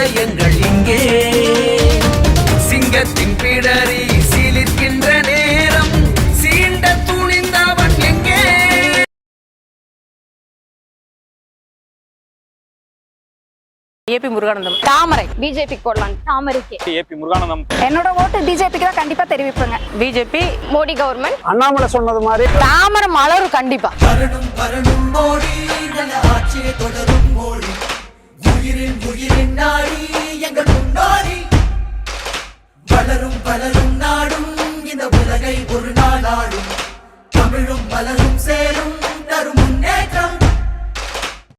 இதயங்கள் இங்கே சிங்கத்தின் பிடரி சீலிர்க்கின்ற நேரம் சீண்ட துணிந்தவன் எங்கே? ஏபி முருகானந்தம். தாமரை பிஜேபி போடலாம். தாமரைக்கு ஏபி முருகானந்தம். என்னோட ஓட்டு பிஜேபிக்கு தான் கண்டிப்பா தெரிவிப்பேங்க. BJP Modi government. அண்ணாமலை சொன்னது மாதிரி தாமரை மலரும் கண்டிப்பா. வரணும் வரணும் மோடி, நல்ல ஆட்சியை தொடரும் மோடி.